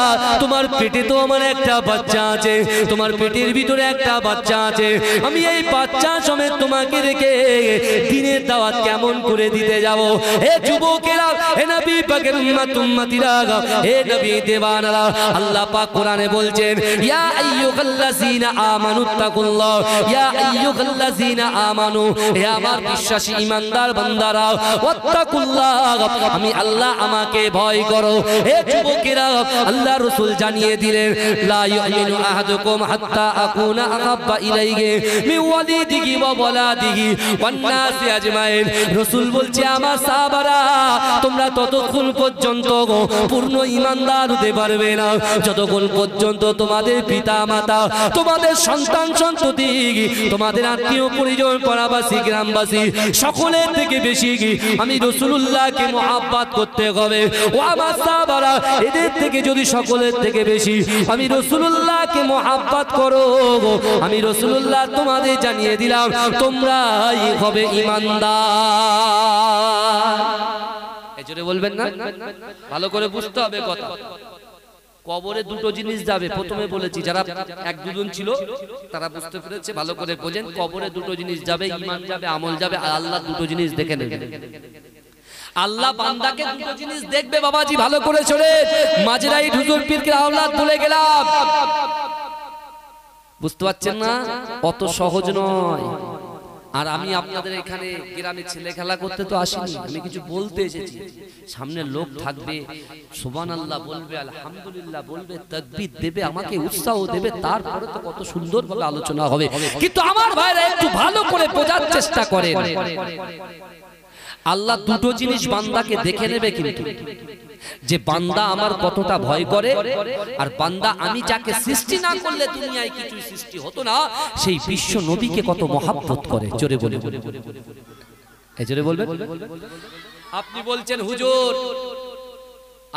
তোমার পেটে তো আমার একটা বাচ্চা আছে, তোমার পেটের ভিতরে একটা বাচ্চা আছে, আমি এই বাচ্চা সমেত তোমাকে রেখে দিনের দাওয়াত কেমন করে দিতে যাব? হে যুবকেরা, হে নবী পাকের উম্মত উম্মতিরা, হে নবী দেওয়ানারা, আল্লাহ পাক কোরআনে বলছেন ইয়া আইয়ুহাল্লাযীনা আমানুত্তাকুল্লাহ, ইয়া আইয়ুহাল্লাযীনা আমানু, হে আমার বিশ্বাসী ঈমানদার বান্দারা, ওয়াত্তাকুল্লাহ, আমি আল্লাহ আমাকে ভয় করো। হে যুবকেরা, আল্লাহ রাসূল জানিয়ে দিলেন লা ইউমিনু আহাদুকুম হাত্তা আকুনা আহাব্বা ইলাইহি মিন ওয়ালিদিহি ওয়া ওয়ালাদিহি ওয়ান নাসি আজমাইন। রাসূল বলছে আমার সাহাবারা, তোমরা ততক্ষণ পর্যন্ত পূর্ণ ঈমানদার হতে পারবে না যতক্ষণ পর্যন্ত তোমাদের পিতা মাতা, তোমাদের সন্তান সন্ততি, তোমাদের আত্মীয় পরিজন, পাড়াবাসী, গ্রামবাসী সকলের থেকে বেশি আমি রাসূলুল্লাহকে মুহাব্বত করতে হবে। ও আমার সাহাবারা, এদের থেকে যদি সকলের থেকে বেশি আমি রাসূলুল্লাহকে মুহাব্বত করো, আমি রাসূলুল্লাহ তোমাদের জানিয়ে দিলাম তোমরাই হবে ঈমানদার। এই জোরে বলবেন না? ভালো করে বুঝতে হবে কথা। কবরে দুটো জিনিস যাবে, প্রথমে বলেছি যারা এক দুজন ছিল তারা বুঝতে পেরেছে, ভালো করে বোঝেন। কবরে দুটো জিনিস যাবে, ঈমান যাবে, আমল যাবে, আর আল্লাহ দুটো জিনিস দেখে নেবে। আল্লাহ বান্দাকে দুটো জিনিস দেখবে বাবাজি, ভালো করে চলে। মাঝরাই হুজুর পীরকে আওলাদ ভুলে গেলাম, বুঝতে পারছেন না? অত সহজ নয়। আর আমি আপনাদের এখানে গ্রামে ছেলে খেলা করতে তো আসিনি, আমি কিছু বলতে এসেছি। সামনে লোক থাকবে, সুবহানাল্লাহ বলবে, আলহামদুলিল্লাহ বলবে, তাকবীর দেবে, আমাকে উৎসাহ দেবে, তারপরে তো কত সুন্দরভাবে আলোচনা হবে। কিন্তু আমার ভাইরা একটু ভালো করে বোঝার চেষ্টা করেন, আল্লাহ দুটো জিনিস বান্দাকে দেখে নেবে, কিন্তু যে বান্দা আমার কতটা ভয় করে, আর বান্দা আমি যাকে সৃষ্টি না করলে দুনিয়ায় কিছু সৃষ্টি হতো না, সেই বিশ্ব নবীকে কত মহাব্বত করে। জোরে বলে, এই জোরে বলবেন। আপনি বলছেন হুজুর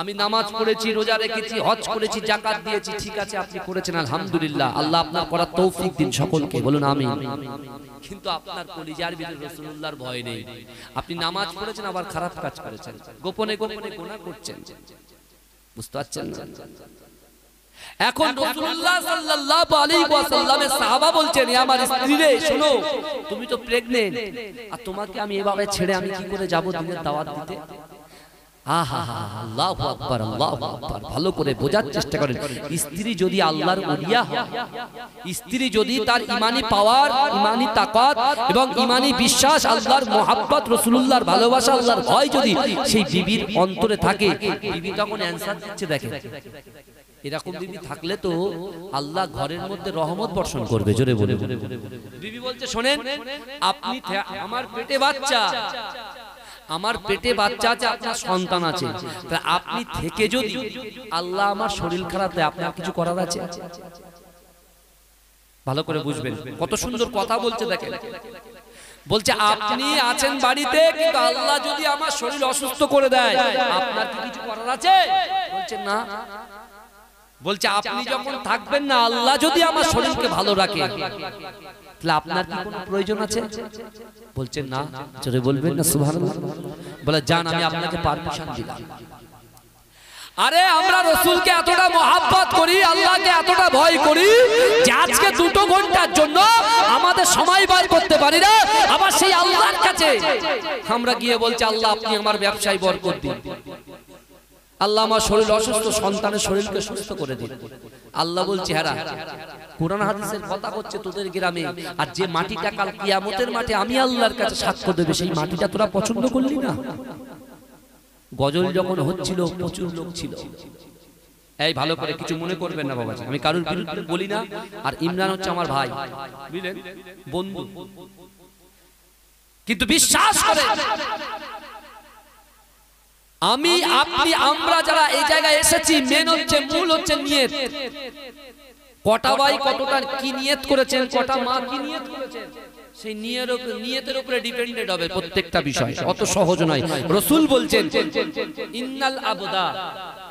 আমি নামাজ পড়েছি, রোজা রেখেছি, হজ করেছি, যাকাত দিয়েছি, ঠিক আছে আপনি করেছেন, আলহামদুলিল্লাহ, আল্লাহ আপনার করার তৌফিক দিন সকলকে, বলুন আমিন। কিন্তু আপনার কলিজার ভিতরে রাসূলুল্লাহর ভয় নেই। আপনি নামাজ পড়েছেন আবার খারাপ কাজ করেছেন, গোপনে গোপনে গুনাহ করছেন, বুঝতে পারছেন না? এখন রাসূলুল্লাহ সাল্লাল্লাহু আলাইহি ওয়াসাল্লামের সাহাবা বলছেন ইয়া আমার স্ত্রী রে, শোনো তুমি তো প্রেগন্যান্ট, আর তোমাকে আমি এভাবে ছেড়ে আমি কি করে যাব দিনের দাওয়াত দিতে? আহা হা, আল্লাহু আকবার, আল্লাহু আকবার। ভালো করে বোঝার চেষ্টা করেন। স্ত্রী যদি আল্লাহর ওলিয়া হয়, স্ত্রী যদি তার ঈমানি পাওয়ার, ঈমানি তাকাত এবং ঈমানি বিশ্বাস, আল্লাহর মুহাব্বত, রাসূলুল্লাহর ভালোবাসা, আল্লাহর ভয় যদি সেই বিবির অন্তরে থাকে, বিবি তখন অ্যানসার দিচ্ছে। দেখেন এরকম বিবি থাকলে তো আল্লাহ ঘরের মধ্যে রহমত বর্ষণ করবে। জোরে বলে, বিবি বলছে শোনেন, আপনি আমার পেটে বাচ্চা, আমার পেটে বাচ্চা আছে, আপনার সন্তান আছে, তাহলে আপনি থেকে যদি আল্লাহ আমার শরীর খারাপ দেয়, আপনার কিছু করার আছে? ভালো করে বুঝবেন, কত সুন্দর কথা বলছে। দেখেন বলছে আপনি আছেন বাড়িতে, কিন্তু আল্লাহ যদি আমার শরীর অসুস্থ করে দেয়, আপনার কি কিছু করার আছে? বলছে না। বলছে আপনি যখন থাকবেন না, আল্লাহ যদি আমার শরীরকে ভালো রাখে, তাহলে আপনার কি কোনো প্রয়োজন আছে? বলছেন না। জোরে বলবেন না সুবহানাল্লাহ। বলে যান আমি আপনাকে পারমিশন দিলাম। আরে আমরা রাসূলকে এতটা মহব্বত করি, আল্লাহকে এতটা ভয় করি যে আজকে 2 ঘন্টার জন্য আমাদের সময় বার করতে পারি না, আবার সেই আল্লাহর কাছে আমরা গিয়ে বলছি আল্লাহ আপনি আমার ব্যবসায় বরকত দিন, আল্লাহ আমার শরীর অসুস্থ, সন্তানের শরীরকে সুস্থ করে দিন। আল্লাহ বলছে হ্যাঁ, কোরআন হাদিসের কথা হচ্ছে তোদের গ্রামে, আর যে মাটিটা কাল কিয়ামতের মাঠে আমি আল্লাহর কাছে সাক্ষ্য দেবে, সেই মাটিটা তোরা পছন্দ করলি না? গজল যখন হচ্ছিল প্রচুর লোক ছিল। এই ভালো করে কিছু মনে করবেন না বাবাজি, আমি কারোর বিরুদ্ধে বলি না, আর ইমরান হচ্ছে আমার ভাই, বুঝলেন, বন্ধু, কিন্তু বিশ্বাস করে আমি আপনি আমরা যারা এই জায়গায় এসেছি, মেন হচ্ছে, মূল হচ্ছে নিয়ত। কটা ভাই কতটা কি নিয়ত করেছেন, কটা মা কি নিয়ত করেছেন, সেই নিয়তের উপরে ডিপেন্ডেন্ট হবে প্রত্যেকটা বিষয়। অত সহজ নয়। রাসূল বলছেন ইন্নাল আবদা,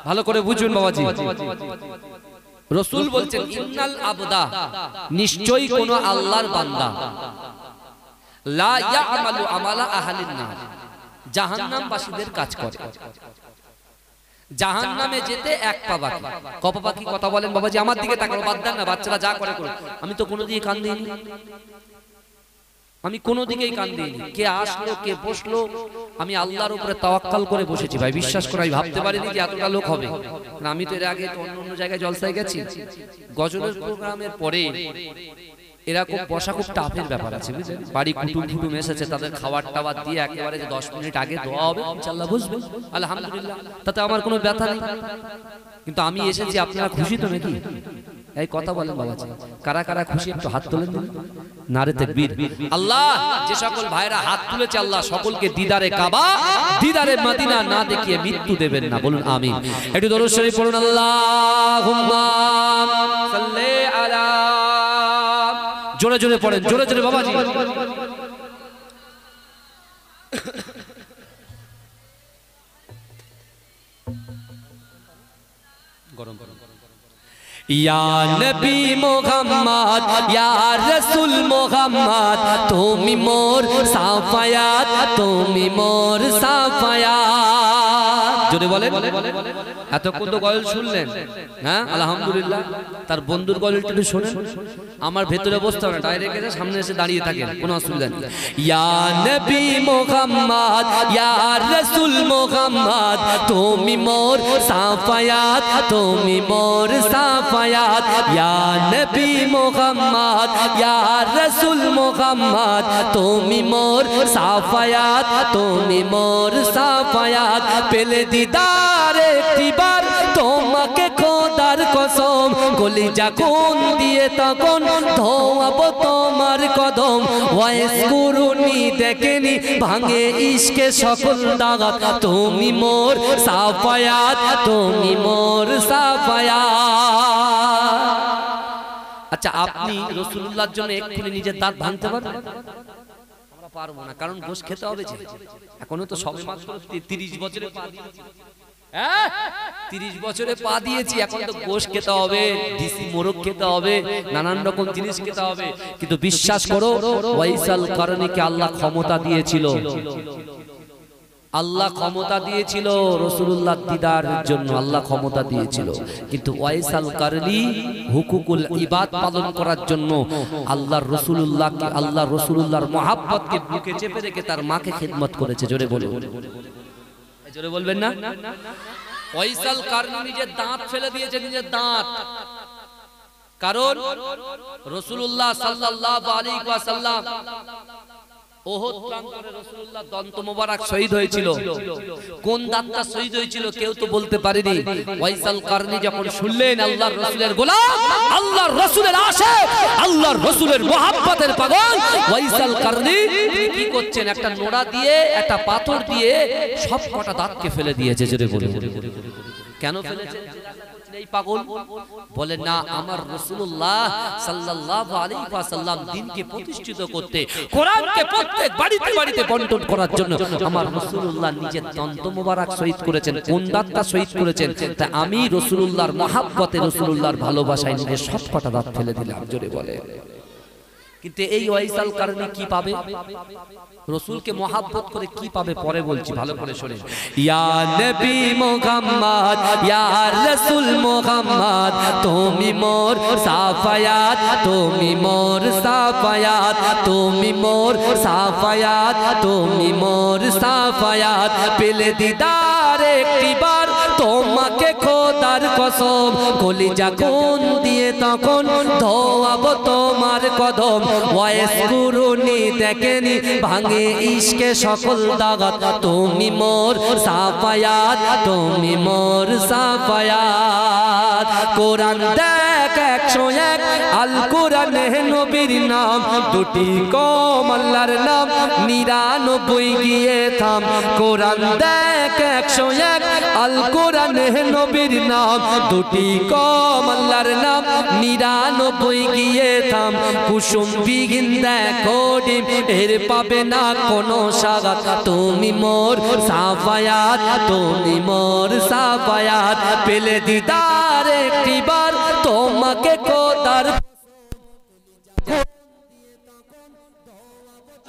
ভালো করে বুঝুন বাবাজি, রাসূল বলছেন ইন্নাল আবদা, নিশ্চয়ই কোন আল্লাহর বান্দা, লা ইয়ামালু আমালা আহলিন নার, জাহান্নামবাসীদের কাজ করে। জাহান্নামে যেতে এক পা বাকি। কপা বাকি কথা বলেন বাবাজি? আমার দিকে তাকাও, বাদ দেন না, বাচ্চারা যা করে করুক, আমি তো কোনোদিন কান দিইনি। আমি কোনো দিকেই কান দিইনি, কে আসলো কে বসলো, আমি আল্লাহর উপরে তাওয়াক্কাল করে বসেছি ভাই। বিশ্বাস করে আমি ভাবতে পারিনি যে এতটা লোক হবে। আমি তো এর আগে অন্য অন্য জায়গায় জলসায় গেছি, গজলের প্রোগ্রামের পরে এরকম বসা খুব টাফের ব্যাপার আছে বুঝলেন। বাড়ি কুটুম কুটুম এসেছে, তাদের খাবার টাবার দিয়ে একেবারে যে 10 মিনিট আগে দোয়া হবে ইনশাআল্লাহ বুঝবে, আলহামদুলিল্লাহ, তাতে আমার কোনো ব্যথা নেই। কিন্তু আমি এসেছি, আপনারা খুশি তো নাকি? এই কথা বলেন বাবাজি, কারা কারা খুশি একটু হাত তোলেন দিন। নারে তাকবীর। আল্লাহ যে সকল ভাইরা হাত তুলেছে আল্লাহ সকলকে দিদারে কাবা দিদারে মদিনা না দেখিয়ে মৃত্যু দেবেন না, বলুন আমিন। একটু দরুদ শরীফ পড়ুন, আল্লাহুম্মা সাল্লি আলা, জোরে জোরে পড়েন, জোরে জোরে বাবাজি। গরম গরম ইয়া নবী মুহাম্মদ ইয়া রাসূল মুহাম্মদ, তুমি মোর সাফায়াত, তুমি মোর সাফায়াত। জোরে বলেন। এতক্ষণ তো গজল শুনলেন, হ্যাঁ আলহামদুলিল্লাহ। তার বন্ধুর গজলটা একটু শোনেন। আমার ভেতরে বসতে হবে না, ডাইরেক্ট এসে সামনে এসে দাঁড়িয়ে থাকেন, কোনো অসুবিধা নেই। ইয়া নবী মুহাম্মদ ইয়া রাসূল মুহাম্মদ, তুমি মোর সাফায়াত, তুমি মোর সাফায়াত। ইয়া নবী মুহাম্মদ ইয়া রাসূল মুহাম্মদ, তুমি মোর সাফায়াত, তুমি মোর সাফায়াত। পেলে দিদার একটিবার তোমাকে খোদার কসম, কলিজা কোন দিয়ে তখন ধোয়াবো তোমার কদম। ওয়াইস কুরুনি দেখেনি ভাঙে ইশকে সকল দাগাত, তুমি মোর সাফায়াত, তুমি মোর সাফায়াত। আচ্ছা, আপনি রাসূলুল্লাহর জন্য এক্ষুনি নিজের দাঁত ভাঙতে পারবেন? আমরা পারবো না, কারণ গোশ খেতে হবে যে। এখনো তো সবে মাত্র 30 বছরে পা দিয়েছি, 30 বছরে পা দিয়েছি, এখন তো গোশ খেতে হবে, দিশি মোরগ খেতে হবে, নানান রকম জিনিস খেতে হবে। কিন্তু বিশ্বাস করো, ওয়াইসাল কারণীকে আল্লাহ ক্ষমতা দিয়েছিল, আল্লাহ ক্ষমতা দিয়েছিল রাসূলুল্লাহ দিদারের জন্য, আল্লাহ ক্ষমতা দিয়েছিল। কিন্তু ওয়াইসাল কারণী হুকুকুল ইবাদ পালন করার জন্য আল্লাহর রাসূলুল্লাহকে, আল্লাহর রাসূলুল্লাহর মহব্বতকে বুকে চেপে রেখে তার মাকে খিদমত করেছে। জোরে বলুন, জোরে বলবেন না? ওয়াইসাল কারণী নিজের দাঁত ফেলে দিয়েছে, নিজের দাঁত। কারণ রাসূলুল্লাহ সাল্লাল্লাহু আলাইহি ওয়াসাল্লাম ওহদ প্রান্তরে রাসূলুল্লাহ দন্ত মোবারক শহীদ হয়েছিল। কোন দাঁতটা শহীদ হয়েছিল কেউ তো বলতে পারেনি। ওয়াইসাল কারণী যখন শুনলেন আল্লাহর রাসূলের গোলাম, আল্লাহর রাসূলের আশিক, আল্লাহর রাসূলের মহব্বতের পাগল ওয়াইসাল কারণী কি করছেন, একটা নোড়া দিয়ে একটা পাথর দিয়ে সব কটা দাঁতকে ফেলে দিয়েছে। জোরে বলুন, কেন ফেলেছে? এই পাগল বলে না, আমার রাসূলুল্লাহ সাল্লাল্লাহু আলাইহি ওয়াসাল্লাম দ্বীনকে প্রতিষ্ঠিত করতে, কোরআনকে প্রত্যেক বাড়িতে বাড়িতে বন্টন করার জন্য আমার রাসূলুল্লাহ নিজের দন্ত মোবারক শহীদ করেছেন। কোন দাঁতটা শহীদ করেছেন? তাই আমি রাসূলুল্লাহর মহব্বতে, রাসূলুল্লাহর ভালোবাসায় নিজের সবকটা দাঁত ফেলে দিলাম। জোরে বলে। কিন্তু এই ওয়াইসাল কারণে কি পাবে? রাসূলকে মহব্বত করে কি পাবে পরে বলছি, ভালো করে শুনুন। ইয়া নবী মুহাম্মদ ইয়া রাসূল মুহাম্মদ, তুমি মোর সাফায়াত, তুমি মোর সাফায়াত, তুমি মোর সাফায়াত, তুমি মোর সাফায়াত। পেলে দিদার একটিবার তোমাকে খোদার কসম, কলিজা কোন দিয়ে তখন ধোয়াবো তোমার কদম। ওয়াইস কুরুনি দেখেনি ভাঙে ইশকে সকল দাগাত, তুমি মোর সাফায়াত, তুমি মোর সাফায়াত। কোরআন দেখ 101, আল কোরআনে নবীর নাম, দুটি কম আল্লাহর নাম, 99 গিয়ে থাম। কোরআন দেখ 101, আল কোরআনে নবীর নাম, দুটি কম আল্লাহর নাম, 99 গিয়ে থাম। কুসুম বিগিন দেখো ডিম, এর পাবে না কোনো সাগাত, তুমি মোর সাফায়াত, তুমি মোর সাফায়াত। পেলে দিদার একটিবার তোমাকে খোদার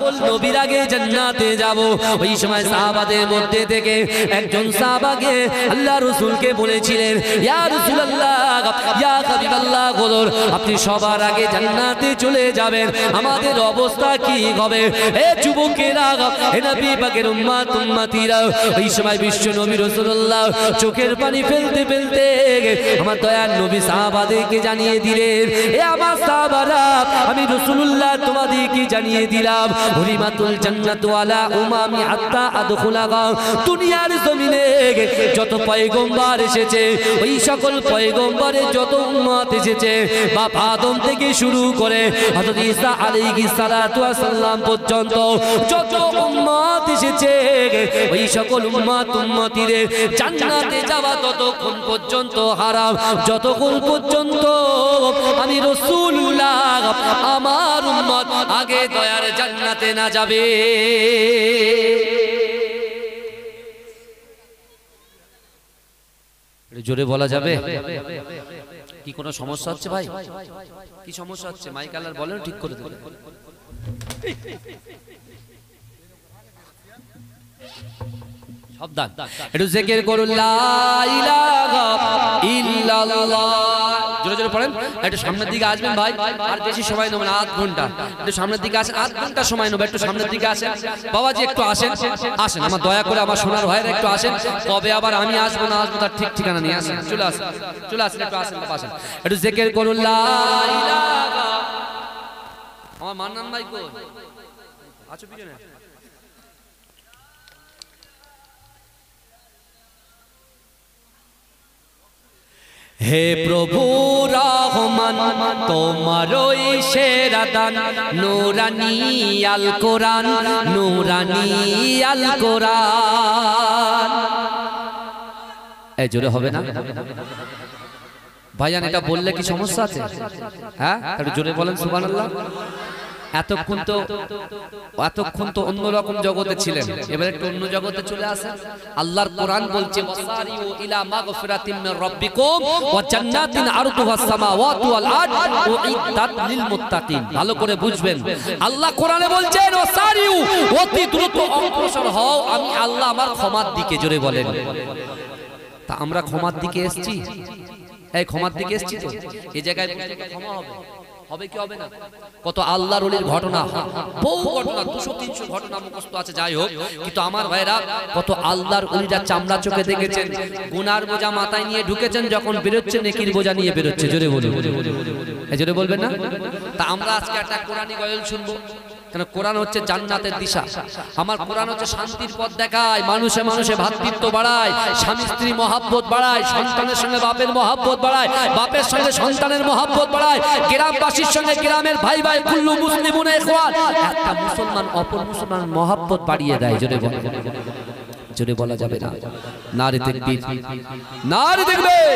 সকল নবীর আগে জান্নাতে যাব। ওই সময় সাহাবাদের মধ্যে থেকে একজন সাহাবাকে আল্লাহ রাসূলকে বলেছিলেন, ইয়া রাসূলুল্লাহ, ইয়া হাবিবাল্লাহ, বলুন আপনি সবার আগে জান্নাতে চলে যাবেন, আমাদের অবস্থা কি হবে? এ যুবকেরা, এ নবী পাকের উম্মত উম্মতিরা, ওই সময় বিশ্ব নবী রাসূলুল্লাহ চোখের পানি ফেলতে ফেলতে আমার দয়ার নবী সাহাবাদেরকে জানিয়ে দিলেন, এ আমার সাহাবারা, আমি রাসূলুল্লাহ তোমাদেরকে জানিয়ে দিলাম, হুরিমাতুল জান্নাতু আলা উমামি হাত্তা আদখুলাহা। দুনিয়ার জমিনে যত পয়গম্বর এসেছে, ওই সকল পয়গম্বরের যত উম্মত এসেছে, বাপ আদম থেকে শুরু করে হযরত ঈসা আলাইহিস সালাতু ওয়াস সালাম পর্যন্ত যত উম্মত এসেছে, ওই সকল উম্মত উম্মতিদের জান্নাতে যাওয়া ততক্ষণ পর্যন্ত হারাম, যতক্ষণ পর্যন্ত আমি রাসূলুল্লাহ আমার উম্মত আগে দয়ার জান্নাতে না যাবে। জোরে বলা যাবে? কি কোনো সমস্যা হচ্ছে ভাই? কি সমস্যা হচ্ছে? মাইক আলার বলেন, ঠিক করে দেবেন। সাবধান, একটু জিকির করুন, লা ইলাহা ইল্লাল্লাহ। জোরে জোরে পড়েন। একটু সামনের দিকে আসবেন ভাই, আর বেশি সময় নেবেন না, আধ ঘন্টা। একটু সামনের দিকে আসেন, আধ ঘন্টা সময় নেবেন, একটু সামনের দিকে আসেন। বাবাজি একটু আসেন, আসেন আমার দয়া করে, আমার সোনার ভাইরা একটু আসেন। কবে আবার আমি আসবো না আসবো তার ঠিক ঠিকানা নিয়ে আসেন, চলে আসেন, চলে আসেন, একটু আসেন, আসেন, একটু জিকির করুন, লা ইলাহা। আমার মান্নান ভাই কই আছো পিছনে? হে প্রভু রহমান, তোমারই সেরা দান, নূরানী আল কোরআন, নূরানী আল কোরআন। এই জোরে হবে না ভাইজান? এটা বললে কি সমস্যা আছে? হ্যাঁ, একটু জোরে বলেন সুবহানাল্লাহ। এতক্ষণ তো অন্যরকম জগতে ছিলেন, এবার একটু অন্য জগতে চলে আসেন। আল্লাহর কোরআন বলছে, ওয়াসারিউ ইলা মাগফিরাতিম মির রাব্বিকুম ওয়া জান্নাতিন আরদুহাস সামাওয়াতু ওয়াল আরদ উইদ্দাত লিল মুত্তাকিন। ভালো করে বুঝবেন, আল্লাহ কোরআনে বলছেন ওয়াসারিউ, অতি দ্রুত অগ্রসর হও আমি আল্লাহ আমার ক্ষমার দিকে। জোরে বলেন। তা আমরা ক্ষমার দিকে এসেছি? এই ক্ষমার দিকে এসেছি তো? এই জায়গায় ক্ষমা হবে, হবে কি হবে না? কত আল্লাহর ওলির ঘটনা, বহু ঘটনা, 200-300 ঘটনা মুখস্থ আছে, যাই হোক, কিন্তু আমার ভাইরা কত আল্লাহর ওলিরা চামড়া চোখে দেখেছেন, গুনার বোঝা মাথায় নিয়ে ঢুকেছেন, যখন বেরোচ্ছে নেকির বোঝা নিয়ে বেরোচ্ছে। জোরে বলুন, এই জোরে বলবেন না? তা আমরা আজকে একটা কোরআনী গজল শুনবো, কেন কোরআন হচ্ছে জান্নাতের দিশা। আমার কোরআন হচ্ছে শান্তির পথ দেখায়, মানুষে মানুষে ভ্রাতৃত্ব বাড়ায়, স্বামী স্ত্রী মহাব্বত বাড়ায়, সন্তানের সঙ্গে বাপের মহাব্বত বাড়ায়, বাপের সঙ্গে সন্তানের মহাব্বত বাড়ায়, গ্রামবাসীর সঙ্গে গ্রামের ভাই ভাই কুল্লু মুসলিমুন ইখওয়ান, একটা মুসলমান অপর মুসলমান মহাব্বত বাড়িয়ে দেয়। জোরে বলেন, জোরে বলা যাবে না? নারে তাকবীর, নারে তাকবীর।